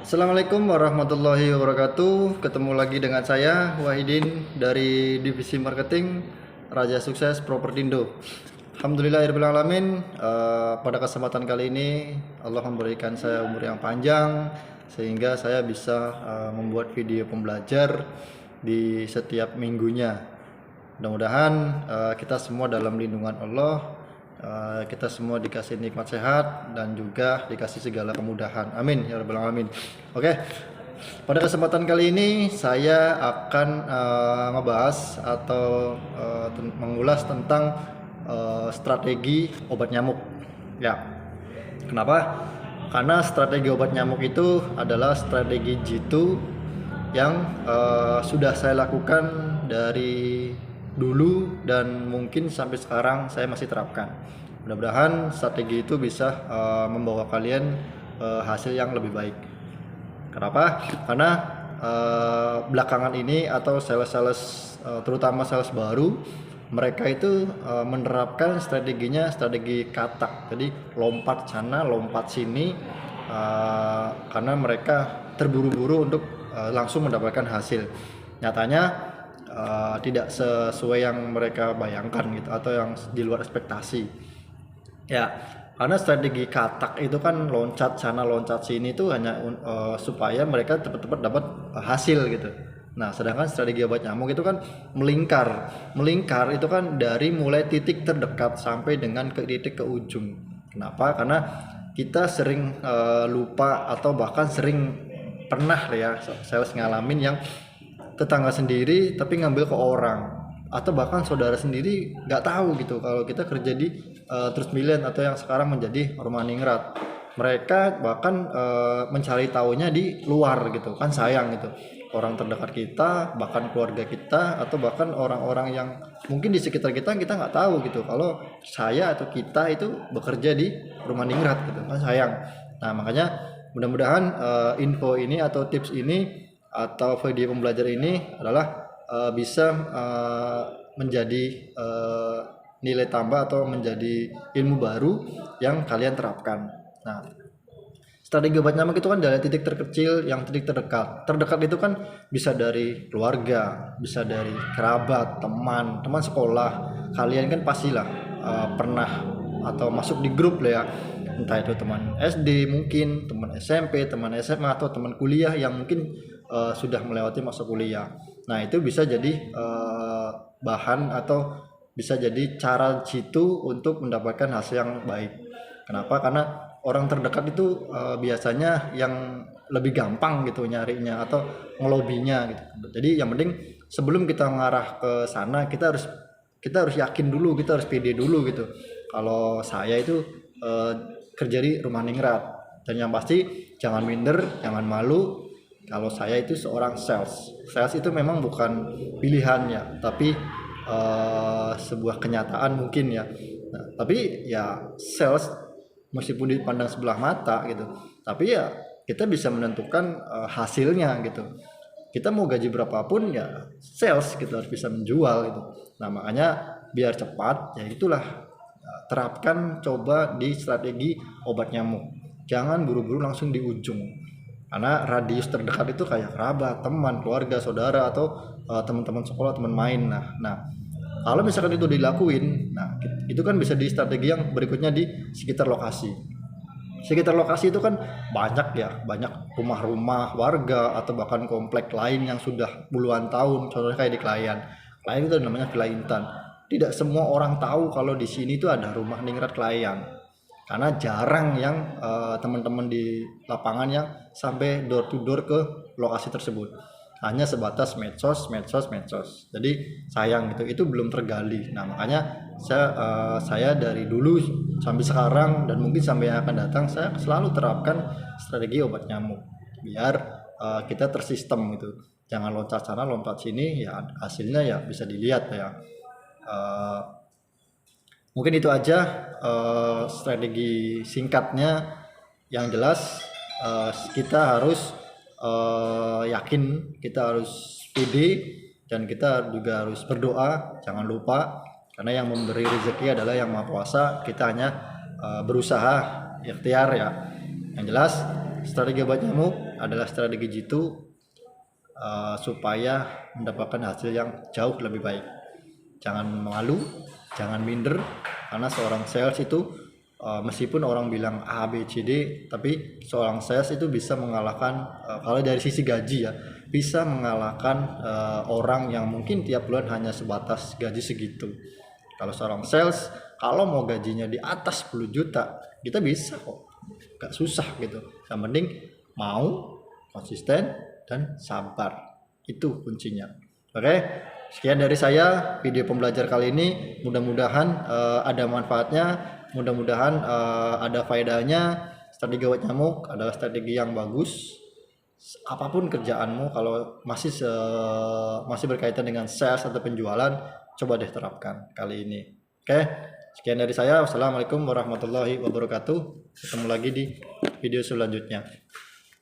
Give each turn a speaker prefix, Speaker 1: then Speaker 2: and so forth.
Speaker 1: Assalamualaikum warahmatullahi wabarakatuh. Ketemu lagi dengan saya Wahidin dari Divisi Marketing Raja Sukses Propertindo. Alhamdulillahirrahmanirrahim. Pada kesempatan kali ini Allah memberikan saya umur yang panjang sehingga saya bisa membuat video pembelajar di setiap minggunya. Mudah-mudahan kita semua dalam lindungan Allah, kita semua dikasih nikmat sehat dan juga dikasih segala kemudahan. Amin ya rabbal alamin. Oke. Pada kesempatan kali ini saya akan ngebahas atau mengulas tentang strategi obat nyamuk. Ya. Kenapa? Karena strategi obat nyamuk itu adalah strategi jitu yang sudah saya lakukan dari dulu dan mungkin sampai sekarang saya masih terapkan. Mudah-mudahan strategi itu bisa membawa kalian hasil yang lebih baik. Kenapa? Karena belakangan ini atau sales-sales terutama sales baru, mereka itu menerapkan strategi katak. Jadi lompat sana, lompat sini, karena mereka terburu-buru untuk langsung mendapatkan hasil. Nyatanya tidak sesuai yang mereka bayangkan gitu atau yang di luar ekspektasi. Ya, karena strategi katak itu kan loncat sana loncat sini itu hanya supaya mereka cepat-cepat dapat hasil gitu. Nah, sedangkan strategi obat nyamuk itu kan melingkar. Melingkar itu kan dari mulai titik terdekat sampai dengan ke titik ke ujung. Kenapa? Karena kita sering lupa atau bahkan sering pernah ya sales ngalamin yang tetangga sendiri tapi ngambil ke orang, atau bahkan saudara sendiri nggak tahu gitu kalau kita kerja di Trust Million atau yang sekarang menjadi Rumah Ningrat. Mereka bahkan mencari taunya di luar gitu kan, sayang gitu. Orang terdekat kita, bahkan keluarga kita, atau bahkan orang-orang yang mungkin di sekitar kita nggak tahu gitu kalau saya atau kita itu bekerja di Rumah Ningrat gitu kan, sayang. Nah, makanya mudah-mudahan info ini atau tips ini atau video pembelajar ini adalah bisa menjadi nilai tambah atau menjadi ilmu baru yang kalian terapkan. Nah, strategi obat nyamuk itu kan dari titik terkecil yang titik terdekat. Terdekat itu kan bisa dari keluarga, bisa dari kerabat, teman sekolah. Kalian kan pastilah pernah atau masuk di grup lah ya, entah itu teman SD mungkin, teman SMP, teman SMA, atau teman kuliah yang mungkin sudah melewati masa kuliah. Nah, itu bisa jadi bahan atau bisa jadi cara jitu untuk mendapatkan hasil yang baik. Kenapa? Karena orang terdekat itu biasanya yang lebih gampang gitu nyarinya atau ngelobinya gitu. Jadi yang penting sebelum kita mengarah ke sana, kita harus yakin dulu, kita harus pede dulu gitu. Kalau saya itu kerja di Rumah Ningrat, dan yang pasti jangan minder, jangan malu. Kalau saya itu seorang sales. Sales itu memang bukan pilihannya, tapi sebuah kenyataan mungkin ya. Nah, tapi ya sales meskipun dipandang sebelah mata gitu, tapi ya kita bisa menentukan hasilnya gitu. Kita mau gaji berapapun ya sales kita harus bisa menjual gitu. Nah, makanya biar cepat ya itulah, terapkan coba di strategi obat nyamuk. Jangan buru-buru langsung di ujung. Karena radius terdekat itu kayak kerabat, teman, keluarga, saudara, atau teman-teman sekolah, teman main. Nah, kalau misalkan itu dilakuin, nah itu kan bisa di strategi yang berikutnya di sekitar lokasi. Sekitar lokasi itu kan banyak rumah-rumah warga atau bahkan komplek lain yang sudah puluhan tahun, contohnya kayak di Klayan. Klayan itu namanya Villa Intan. Tidak semua orang tahu kalau di sini itu ada Rumah Ningrat Klayan, karena jarang yang teman-teman di lapangan yang sampai door to door ke lokasi tersebut. Hanya sebatas medsos. Jadi sayang gitu, itu belum tergali. Nah, makanya saya dari dulu sampai sekarang dan mungkin sampai yang akan datang, saya selalu terapkan strategi obat nyamuk biar kita tersistem gitu. Jangan loncat sana loncat sini, ya hasilnya ya bisa dilihat ya. Mungkin itu aja strategi singkatnya. Yang jelas kita harus yakin, kita harus pede, dan kita juga harus berdoa. Jangan lupa, karena yang memberi rezeki adalah Yang Maha Kuasa. Kita hanya berusaha, ikhtiar ya. Yang jelas strategi obat nyamuk adalah strategi jitu supaya mendapatkan hasil yang jauh lebih baik. Jangan malu, jangan minder, karena seorang sales itu meskipun orang bilang A, B, C, D, tapi seorang sales itu bisa mengalahkan kalau dari sisi gaji ya, bisa mengalahkan orang yang mungkin tiap bulan hanya sebatas gaji segitu. Kalau seorang sales, kalau mau gajinya di atas 10 juta, kita bisa kok, gak susah gitu. Yang penting mau, konsisten, dan sabar. Itu kuncinya. Oke, sekian dari saya video pembelajar kali ini. Mudah-mudahan ada manfaatnya, mudah-mudahan ada faedahnya. Strategi obat nyamuk adalah strategi yang bagus. Apapun kerjaanmu, kalau masih berkaitan dengan sales atau penjualan, coba deh terapkan kali ini. Oke, sekian dari saya. Wassalamualaikum warahmatullahi wabarakatuh. Ketemu lagi di video selanjutnya.